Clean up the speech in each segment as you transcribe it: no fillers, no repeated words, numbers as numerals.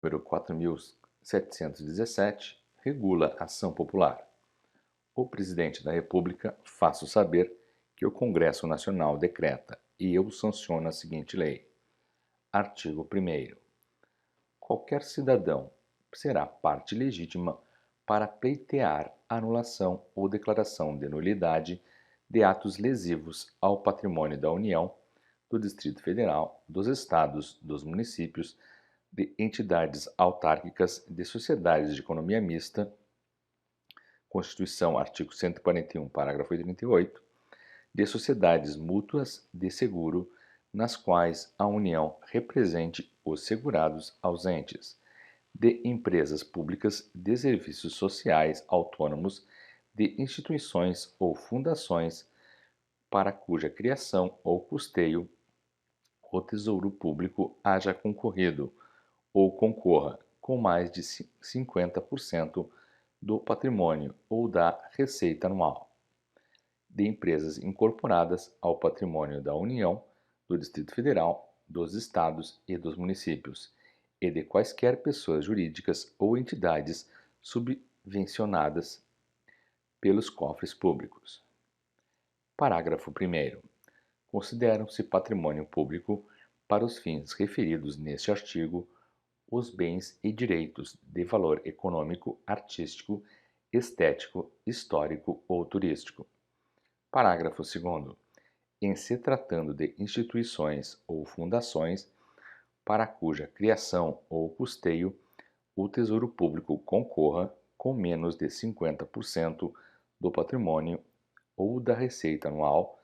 Número 4717, regula a ação popular. O Presidente da República faço saber que o Congresso Nacional decreta e eu sanciono a seguinte lei. Artigo 1º. Qualquer cidadão será parte legítima para pleitear anulação ou declaração de nulidade de atos lesivos ao patrimônio da União, do Distrito Federal, dos Estados, dos municípios, de entidades autárquicas, de sociedades de economia mista, Constituição, artigo 141, parágrafo 38, de sociedades mútuas de seguro, nas quais a União represente os segurados ausentes, de empresas públicas de serviços sociais autônomos, de instituições ou fundações para cuja criação ou custeio o Tesouro Público haja concorrido ou concorra com mais de 50% do patrimônio ou da receita anual, de empresas incorporadas ao patrimônio da União, do Distrito Federal, dos Estados e dos municípios, e de quaisquer pessoas jurídicas ou entidades subvencionadas pelos cofres públicos. Parágrafo 1º. Consideram-se patrimônio público, para os fins referidos neste artigo, os bens e direitos de valor econômico, artístico, estético, histórico ou turístico. Parágrafo 2º. Em se tratando de instituições ou fundações para cuja criação ou custeio o Tesouro Público concorra com menos de 50% do patrimônio ou da receita anual,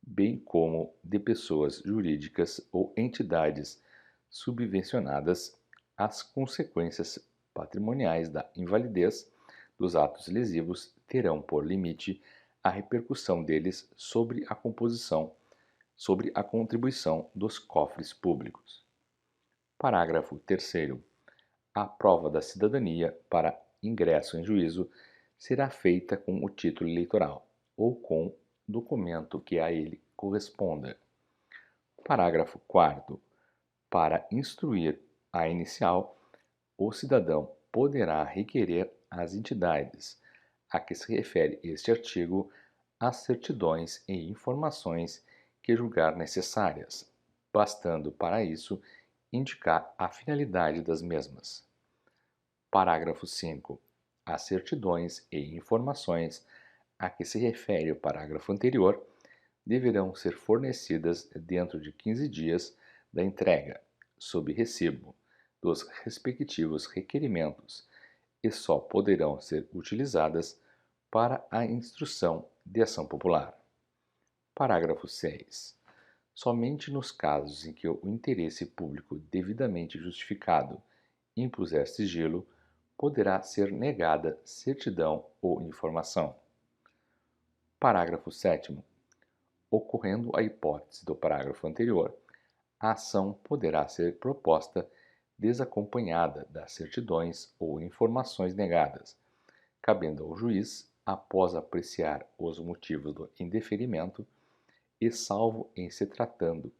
bem como de pessoas jurídicas ou entidades subvencionadas, as consequências patrimoniais da invalidez dos atos lesivos terão por limite a repercussão deles sobre a contribuição dos cofres públicos. Parágrafo 3º. A prova da cidadania para ingresso em juízo será feita com o título eleitoral ou com documento que a ele corresponda. Parágrafo 4º. Para instruir a inicial, o cidadão poderá requerer às entidades a que se refere este artigo as certidões e informações que julgar necessárias, bastando para isso indicar a finalidade das mesmas. Parágrafo 5º. As certidões e informações a que se refere o parágrafo anterior deverão ser fornecidas dentro de 15 dias da entrega, sob recibo, dos respectivos requerimentos e só poderão ser utilizadas para a instrução de ação popular. Parágrafo 6. Somente nos casos em que o interesse público devidamente justificado impuser sigilo, poderá ser negada certidão ou informação. Parágrafo 7º. Ocorrendo a hipótese do parágrafo anterior, a ação poderá ser proposta desacompanhada das certidões ou informações negadas, cabendo ao juiz, após apreciar os motivos do indeferimento e salvo em se tratando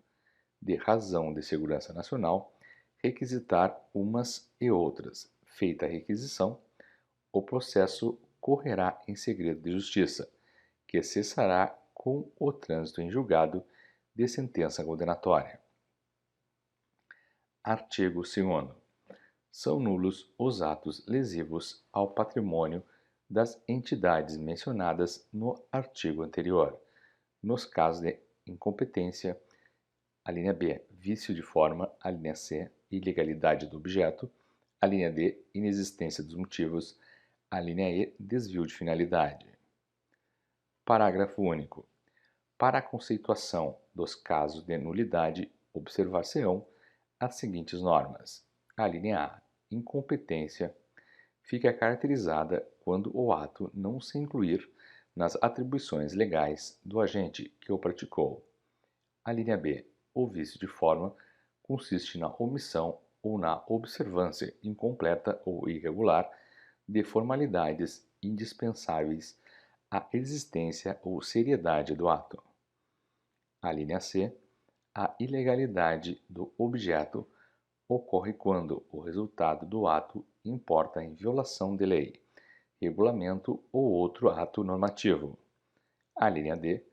de razão de segurança nacional, requisitar umas e outras. Feita a requisição, o processo correrá em segredo de justiça, que cessará com o trânsito em julgado de sentença condenatória. Artigo 2º. São nulos os atos lesivos ao patrimônio das entidades mencionadas no artigo anterior, nos casos de incompetência, a linha B, vício de forma, a linha C, ilegalidade do objeto, a linha D, inexistência dos motivos, a linha E, desvio de finalidade. Parágrafo único. Para a conceituação dos casos de nulidade, observar-se-ão as seguintes normas. A linha A, incompetência, fica caracterizada quando o ato não se incluir nas atribuições legais do agente que o praticou. A linha B, o vício de forma, consiste na omissão ou na observância incompleta ou irregular de formalidades indispensáveis à existência ou seriedade do ato. A linha C, a ilegalidade do objeto ocorre quando o resultado do ato importa em violação de lei, regulamento ou outro ato normativo. A linha D.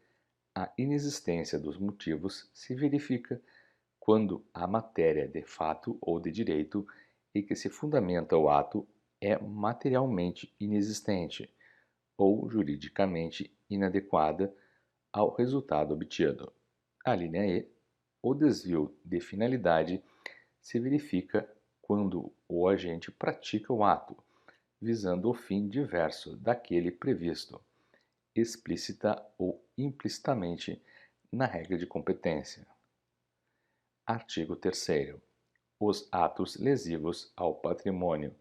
A inexistência dos motivos se verifica quando a matéria de fato ou de direito em que se fundamenta o ato é materialmente inexistente ou juridicamente inadequada ao resultado obtido. A linha E. O desvio de finalidade se verifica quando o agente pratica o ato, visando o fim diverso daquele previsto, explícita ou implicitamente, na regra de competência. Artigo 3º. Os atos lesivos ao patrimônio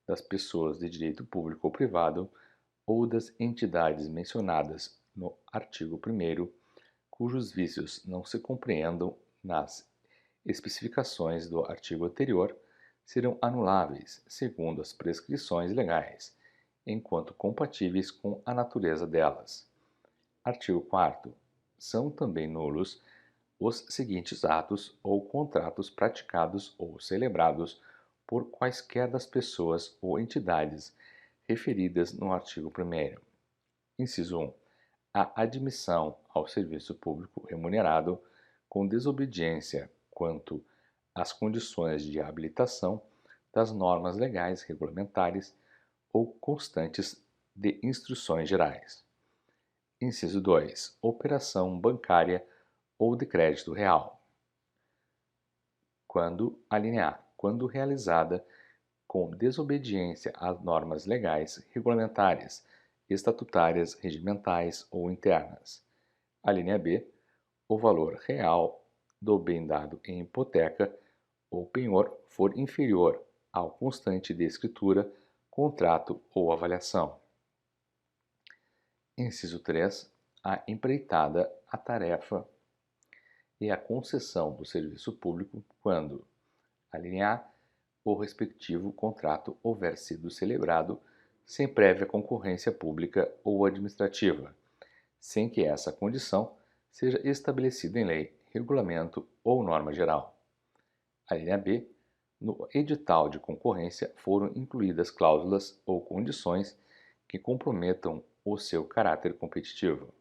das pessoas de direito público ou privado ou das entidades mencionadas no artigo 1º, cujos vícios não se compreendam nas especificações do artigo anterior, serão anuláveis segundo as prescrições legais, enquanto compatíveis com a natureza delas. Artigo 4º. São também nulos os seguintes atos ou contratos praticados ou celebrados por quaisquer das pessoas ou entidades referidas no artigo 1º. Inciso 1. A admissão ao serviço público remunerado com desobediência quanto às condições de habilitação das normas legais regulamentares ou constantes de instruções gerais. Inciso 2. Operação bancária ou de crédito real. Quando realizada com desobediência às normas legais regulamentares, estatutárias, regimentais ou internas. A linha B. O valor real do bem dado em hipoteca ou penhor for inferior ao constante de escritura, contrato ou avaliação. Inciso 3. A empreitada, a tarefa e a concessão do serviço público quando, a linha A, o respectivo contrato houver sido celebrado sem prévia concorrência pública ou administrativa, sem que essa condição seja estabelecida em lei, regulamento ou norma geral. A linha B. No edital de concorrência foram incluídas cláusulas ou condições que comprometam o seu caráter competitivo.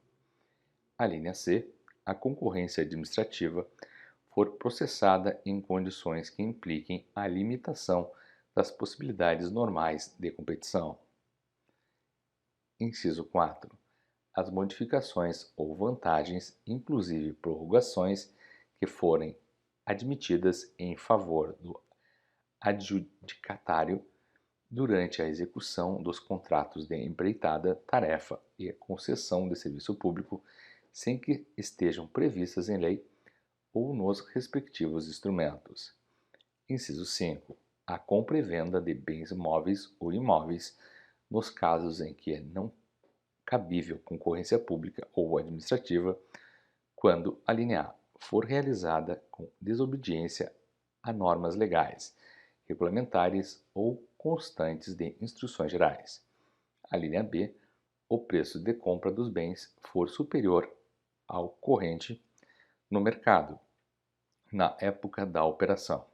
A linha C. A concorrência administrativa for processada em condições que impliquem a limitação das possibilidades normais de competição. Inciso 4. As modificações ou vantagens, inclusive prorrogações, que forem admitidas em favor do adjudicatário durante a execução dos contratos de empreitada, tarefa e concessão de serviço público, sem que estejam previstas em lei ou nos respectivos instrumentos. Inciso 5. A compra e venda de bens móveis ou imóveis, nos casos em que é não cabível concorrência pública ou administrativa, quando a linha A for realizada com desobediência a normas legais, regulamentares ou constantes de instruções gerais. A linha B, o preço de compra dos bens for superior ao corrente no mercado, na época da operação.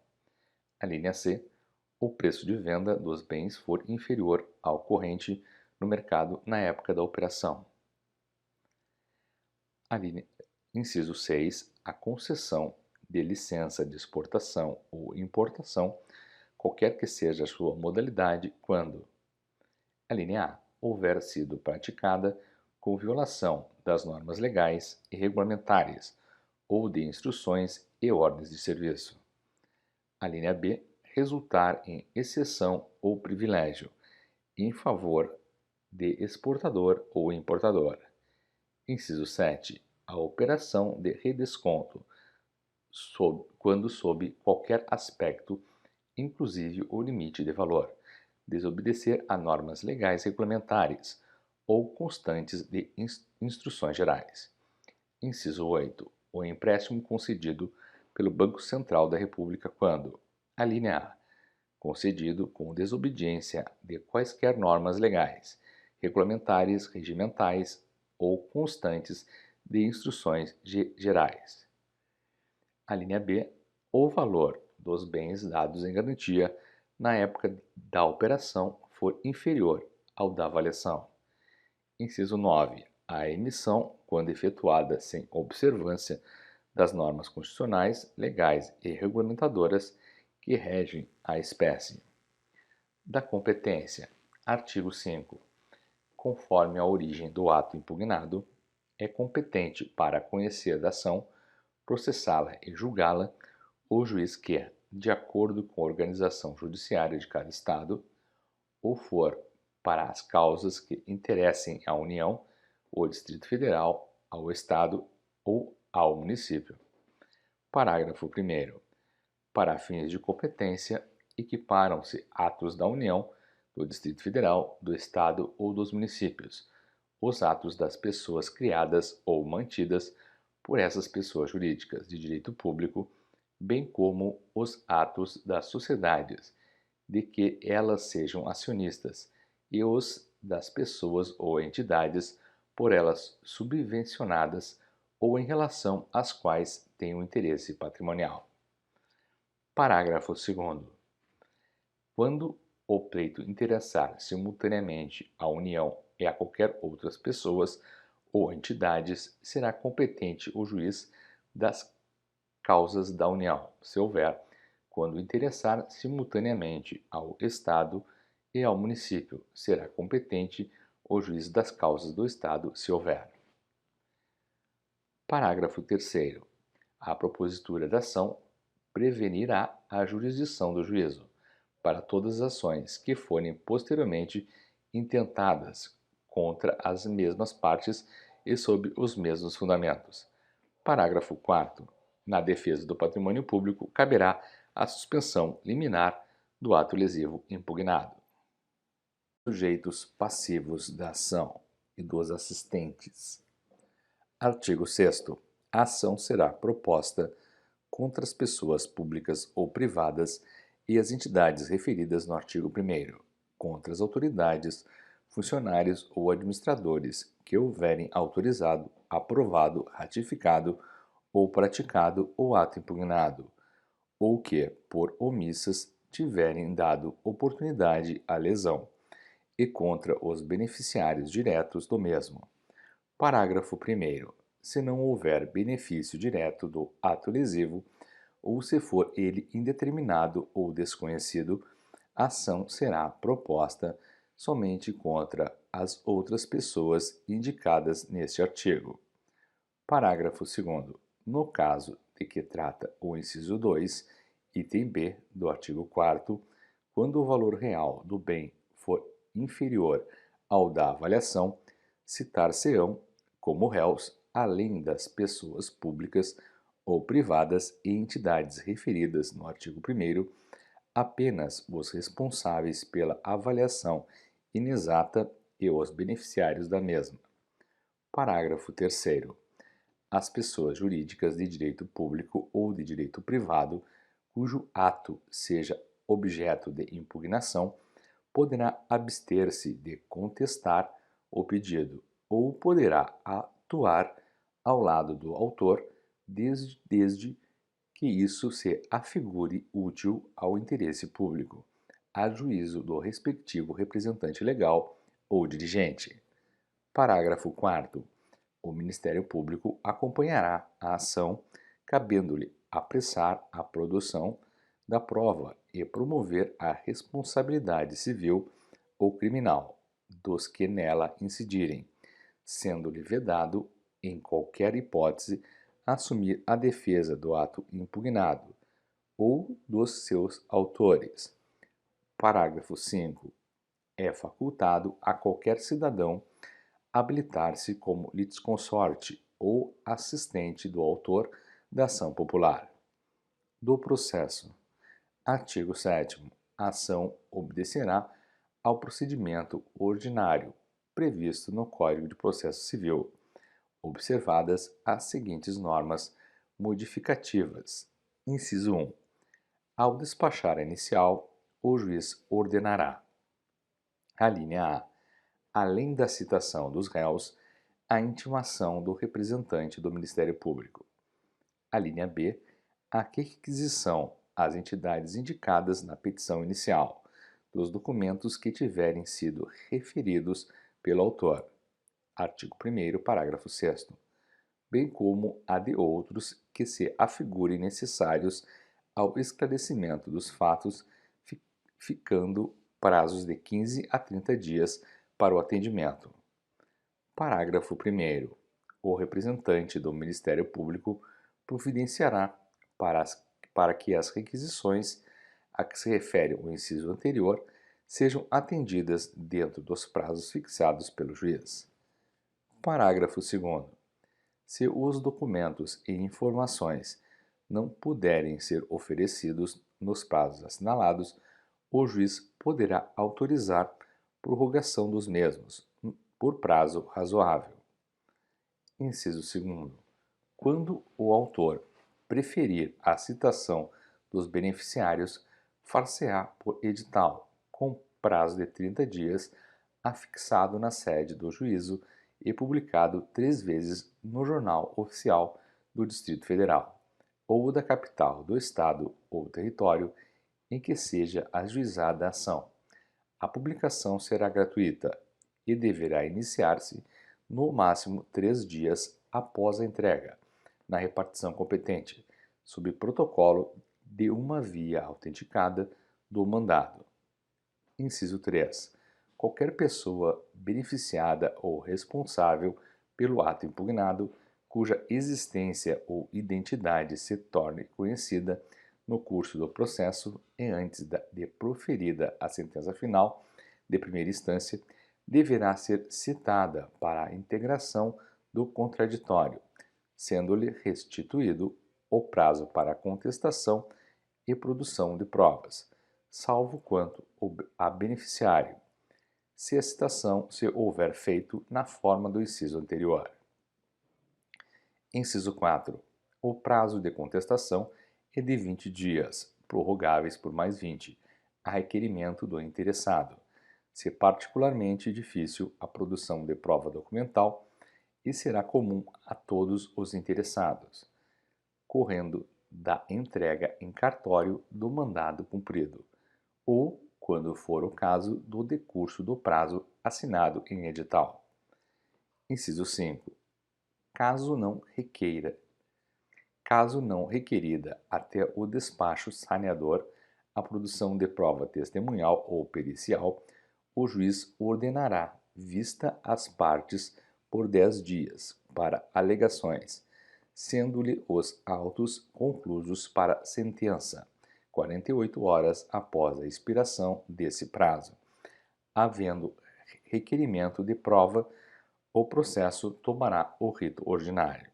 A linha C, o preço de venda dos bens for inferior ao corrente no mercado na época da operação. Inciso 6. A concessão de licença de exportação ou importação, qualquer que seja a sua modalidade, quando a linha A houver sido praticada com violação das normas legais e regulamentares ou de instruções e ordens de serviço. A linha B resultar em exceção ou privilégio em favor de exportador ou importador. Inciso 7. A operação de redesconto, quando sob qualquer aspecto, inclusive o limite de valor, desobedecer a normas legais regulamentares ou constantes de instruções gerais. Inciso 8. O empréstimo concedido pelo Banco Central da República quando, a linha A, concedido com desobediência de quaisquer normas legais, regulamentares, regimentais ou constantes de instruções gerais. A linha B, o valor dos bens dados em garantia na época da operação for inferior ao da avaliação. Inciso 9. A emissão, quando efetuada sem observância das normas constitucionais, legais e regulamentadoras que regem a espécie. Da competência. Artigo 5. Conforme a origem do ato impugnado, é competente para conhecer da ação, processá-la e julgá-la o juiz que, de acordo com a organização judiciária de cada Estado, ou for para as causas que interessem à União, ao Distrito Federal, ao Estado ou ao município. Parágrafo 1º. Para fins de competência, equiparam-se atos da União, do Distrito Federal, do Estado ou dos municípios, os atos das pessoas criadas ou mantidas por essas pessoas jurídicas de direito público, bem como os atos das sociedades de que elas sejam acionistas e os das pessoas ou entidades por elas subvencionadas ou em relação às quais tenham interesse patrimonial. Parágrafo 2º. Quando o pleito interessar simultaneamente à União e a qualquer outras pessoas ou entidades, será competente o juiz das causas da União, se houver, quando interessar simultaneamente ao Estado e ao município, será competente o juiz das causas do Estado, se houver. Parágrafo 3º. A propositura da ação prevenirá a jurisdição do juízo para todas as ações que forem posteriormente intentadas contra as mesmas partes e sob os mesmos fundamentos. Parágrafo 4º. Na defesa do patrimônio público, caberá a suspensão liminar do ato lesivo impugnado. Sujeitos passivos da ação e dos assistentes. Artigo 6º. A ação será proposta contra as pessoas públicas ou privadas e as entidades referidas no artigo 1º, contra as autoridades, funcionários ou administradores que houverem autorizado, aprovado, ratificado ou praticado o ato impugnado, ou que, por omissas, tiverem dado oportunidade à lesão, e contra os beneficiários diretos do mesmo. Parágrafo 1º. Se não houver benefício direto do ato lesivo, ou se for ele indeterminado ou desconhecido, a ação será proposta somente contra as outras pessoas indicadas neste artigo. Parágrafo 2º. No caso de que trata o inciso 2, item B do artigo 4º, quando o valor real do bem for inferior ao da avaliação, citar-se-ão como réus, além das pessoas públicas ou privadas e entidades referidas no artigo 1º, apenas os responsáveis pela avaliação inexata e os beneficiários da mesma. Parágrafo 3º. As pessoas jurídicas de direito público ou de direito privado, cujo ato seja objeto de impugnação, poderá abster-se de contestar o pedido ou poderá atuar ao lado do autor desde que isso se afigure útil ao interesse público, a juízo do respectivo representante legal ou dirigente. Parágrafo 4º. O Ministério Público acompanhará a ação, cabendo-lhe apressar a produção da prova e promover a responsabilidade civil ou criminal dos que nela incidirem, sendo-lhe vedado, em qualquer hipótese, assumir a defesa do ato impugnado ou dos seus autores. Parágrafo 5. É facultado a qualquer cidadão habilitar-se como litisconsorte ou assistente do autor da ação popular. Do processo. Artigo 7º. A ação obedecerá ao procedimento ordinário previsto no Código de Processo Civil, observadas as seguintes normas modificativas. Inciso 1. Ao despachar a inicial, o juiz ordenará: a linha A, além da citação dos réus, a intimação do representante do Ministério Público. A linha B, a requisição às entidades indicadas na petição inicial, dos documentos que tiverem sido referidos pelo autor. Artigo 1º, parágrafo 6º, bem como a de outros que se afigurem necessários ao esclarecimento dos fatos, ficando prazos de 15 a 30 dias para o atendimento. Parágrafo 1º. O representante do Ministério Público providenciará para que as requisições a que se refere o inciso anterior sejam atendidas dentro dos prazos fixados pelo juiz. Parágrafo 2º. Se os documentos e informações não puderem ser oferecidos nos prazos assinalados, o juiz poderá autorizar prorrogação dos mesmos, por prazo razoável. Inciso 2º. Quando o autor preferir a citação dos beneficiários, far-se-á por edital, com prazo de 30 dias, afixado na sede do juízo e publicado 3 vezes no Jornal Oficial do Distrito Federal, ou da capital do Estado ou território em que seja ajuizada a ação. A publicação será gratuita e deverá iniciar-se no máximo 3 dias após a entrega, na repartição competente, sob protocolo de uma via autenticada do mandado. Inciso 3. Qualquer pessoa beneficiada ou responsável pelo ato impugnado, cuja existência ou identidade se torne conhecida no curso do processo e antes de proferida a sentença final de primeira instância, deverá ser citada para a integração do contraditório, sendo-lhe restituído o prazo para contestação e produção de provas, salvo quanto a beneficiário, se a citação se houver feito na forma do inciso anterior. Inciso 4. O prazo de contestação é de 20 dias, prorrogáveis por mais 20, a requerimento do interessado, se particularmente difícil a produção de prova documental e será comum a todos os interessados, correndo da entrega em cartório do mandado cumprido, ou, quando for o caso, do decurso do prazo assinado em edital. Inciso 5. Caso não requerida até o despacho saneador a produção de prova testemunhal ou pericial, o juiz ordenará vista às partes por 10 dias para alegações, sendo-lhe os autos conclusos para sentença, 48 horas após a expiração desse prazo. Havendo requerimento de prova, o processo tomará o rito ordinário.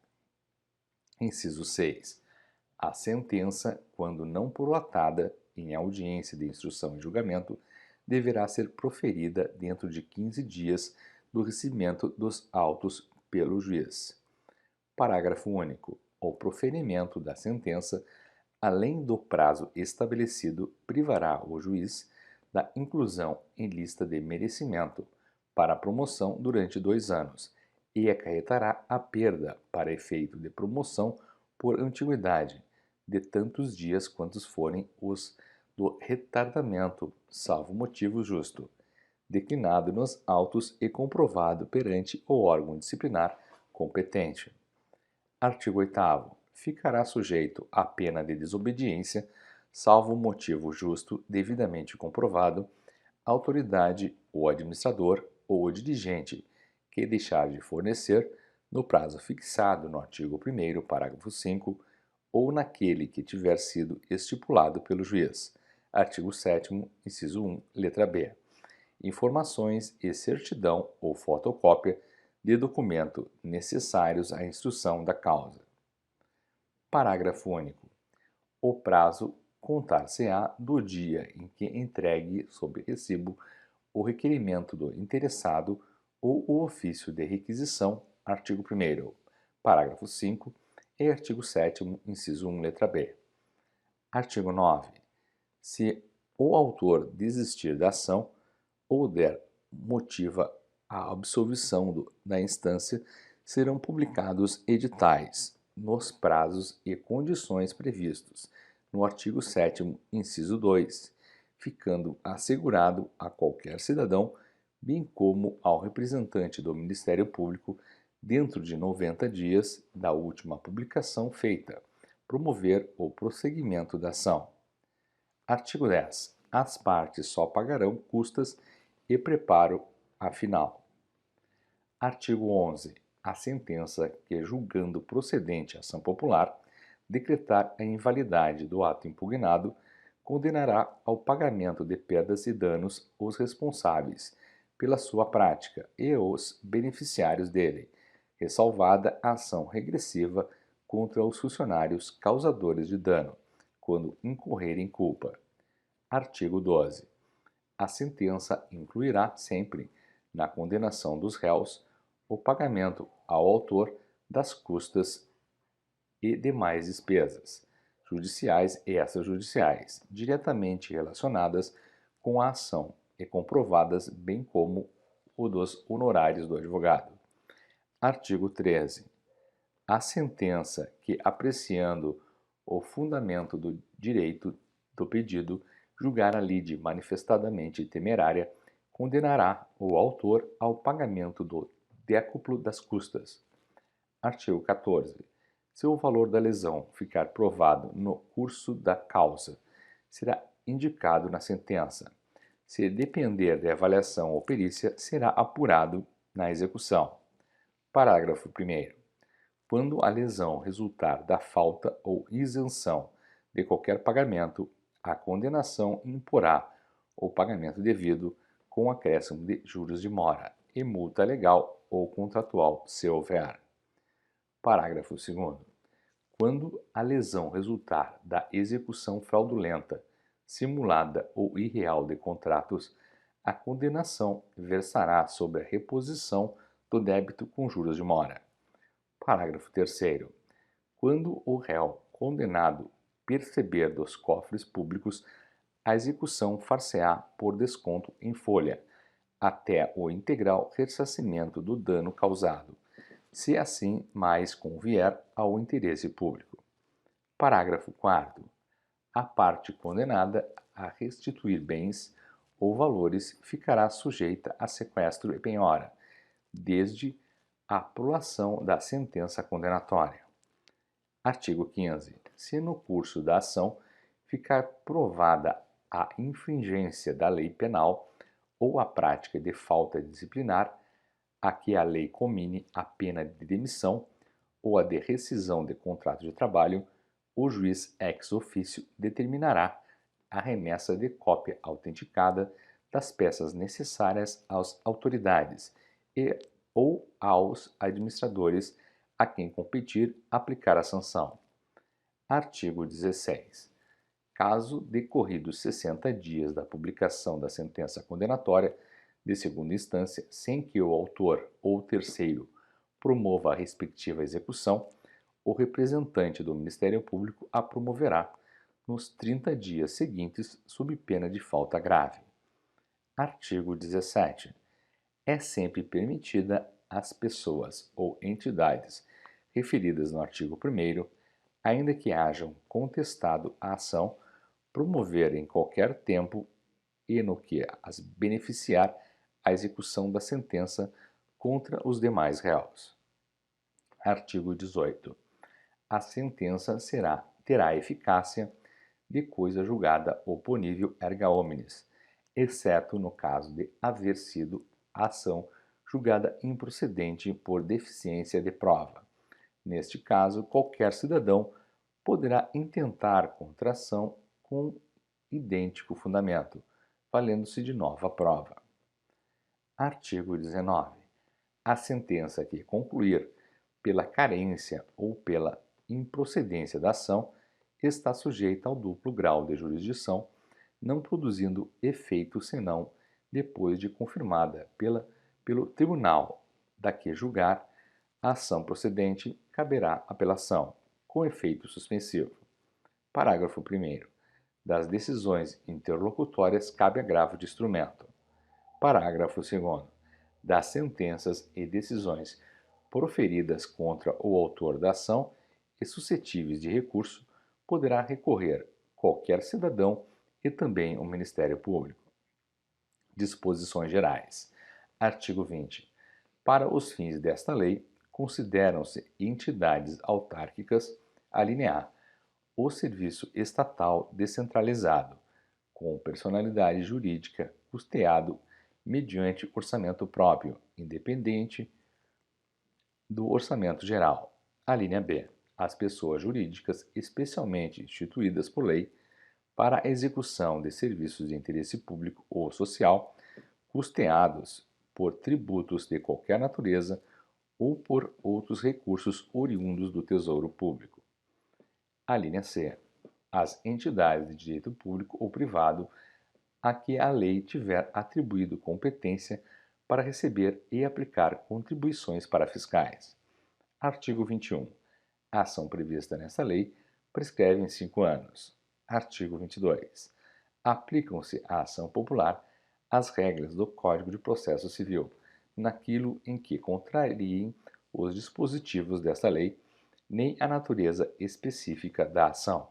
Inciso 6. A sentença, quando não prolatada em audiência de instrução e julgamento, deverá ser proferida dentro de 15 dias do recebimento dos autos pelo juiz. Parágrafo único. O proferimento da sentença, além do prazo estabelecido, privará o juiz da inclusão em lista de merecimento para promoção durante 2 anos e acarretará a perda, para efeito de promoção por antiguidade, de tantos dias quantos forem os do retardamento, salvo motivo justo, declinado nos autos e comprovado perante o órgão disciplinar competente. Artigo 8º. Ficará sujeito à pena de desobediência, salvo motivo justo devidamente comprovado, a autoridade, o administrador ou o dirigente que deixar de fornecer, no prazo fixado no artigo 1º, parágrafo 5, ou naquele que tiver sido estipulado pelo juiz. Artigo 7º, inciso 1, letra B. Informações e certidão ou fotocópia de documento necessários à instrução da causa. Parágrafo único. O prazo contar-se-á do dia em que entregue sob recibo o requerimento do interessado ou o ofício de requisição, artigo 1º, parágrafo 5 e artigo 7º, inciso 1, letra B. Artigo 9. Se o autor desistir da ação ou der motiva a absolvição da instância, serão publicados editais nos prazos e condições previstos no artigo 7º, inciso 2, ficando assegurado a qualquer cidadão, bem como ao representante do Ministério Público, dentro de 90 dias da última publicação feita, promover o prosseguimento da ação. Artigo 10. As partes só pagarão custas e preparo a final. Artigo 11. A sentença que, julgando procedente a ação popular, decretar a invalidade do ato impugnado, condenará ao pagamento de perdas e danos os responsáveis pela sua prática e os beneficiários dele, ressalvada a ação regressiva contra os funcionários causadores de dano, quando incorrerem culpa. Artigo 12. A sentença incluirá sempre, na condenação dos réus, o pagamento ao autor das custas e demais despesas, judiciais e extrajudiciais, diretamente relacionadas com a ação e comprovadas, bem como o dos honorários do advogado. Artigo 13. A sentença que, apreciando o fundamento do direito do pedido, julgar a lide manifestadamente temerária, condenará o autor ao pagamento do décuplo das custas. Artigo 14. Se o valor da lesão ficar provado no curso da causa, será indicado na sentença. Se depender de avaliação ou perícia, será apurado na execução. Parágrafo 1º. Quando a lesão resultar da falta ou isenção de qualquer pagamento, a condenação imporá o pagamento devido com acréscimo de juros de mora e multa legal ou contratual, se houver. Parágrafo 2º. Quando a lesão resultar da execução fraudulenta, simulada ou irreal de contratos, a condenação versará sobre a reposição do débito com juros de mora. Parágrafo 3º. Quando o réu condenado perceber dos cofres públicos, a execução far-se-á por desconto em folha, até o integral ressarcimento do dano causado, se assim mais convier ao interesse público. Parágrafo 4º. A parte condenada a restituir bens ou valores ficará sujeita a sequestro e penhora, desde a prolação da sentença condenatória. Artigo 15. Se no curso da ação ficar provada a infringência da lei penal ou a prática de falta disciplinar, a que a lei comine a pena de demissão ou a de rescisão de contrato de trabalho, o juiz ex officio determinará a remessa de cópia autenticada das peças necessárias às autoridades e ou aos administradores a quem competir aplicar a sanção. Artigo 16. Caso decorridos 60 dias da publicação da sentença condenatória de segunda instância, sem que o autor ou terceiro promova a respectiva execução, o representante do Ministério Público a promoverá nos 30 dias seguintes, sob pena de falta grave. Artigo 17. É sempre permitida às pessoas ou entidades referidas no artigo 1º, ainda que hajam contestado a ação, promover em qualquer tempo e no que as beneficiar a execução da sentença contra os demais réus. Artigo 18. A sentença terá eficácia de coisa julgada oponível erga omnes, exceto no caso de haver sido a ação julgada improcedente por deficiência de prova. Neste caso, qualquer cidadão poderá intentar contra a ação com idêntico fundamento, valendo-se de nova prova. Artigo 19. A sentença que concluir pela carência ou pela improcedência da ação está sujeita ao duplo grau de jurisdição, não produzindo efeito senão depois de confirmada pelo tribunal da que julgar a ação procedente, caberá apelação, com efeito suspensivo. Parágrafo 1º. Das decisões interlocutórias cabe agravo de instrumento. Parágrafo 2º. Das sentenças e decisões proferidas contra o autor da ação e suscetíveis de recurso, poderá recorrer qualquer cidadão e também o Ministério Público. Disposições gerais. Artigo 20. Para os fins desta lei, consideram-se entidades autárquicas, alínea A, o serviço estatal descentralizado, com personalidade jurídica, custeado mediante orçamento próprio, independente do orçamento geral. A linha B. As pessoas jurídicas especialmente instituídas por lei para a execução de serviços de interesse público ou social, custeados por tributos de qualquer natureza ou por outros recursos oriundos do Tesouro Público. A linha C. As entidades de direito público ou privado a que a lei tiver atribuído competência para receber e aplicar contribuições para fiscais. Artigo 21. A ação prevista nesta lei prescreve em 5 anos. Artigo 22. Aplicam-se à ação popular as regras do Código de Processo Civil, naquilo em que contrariem os dispositivos desta lei, nem a natureza específica da ação.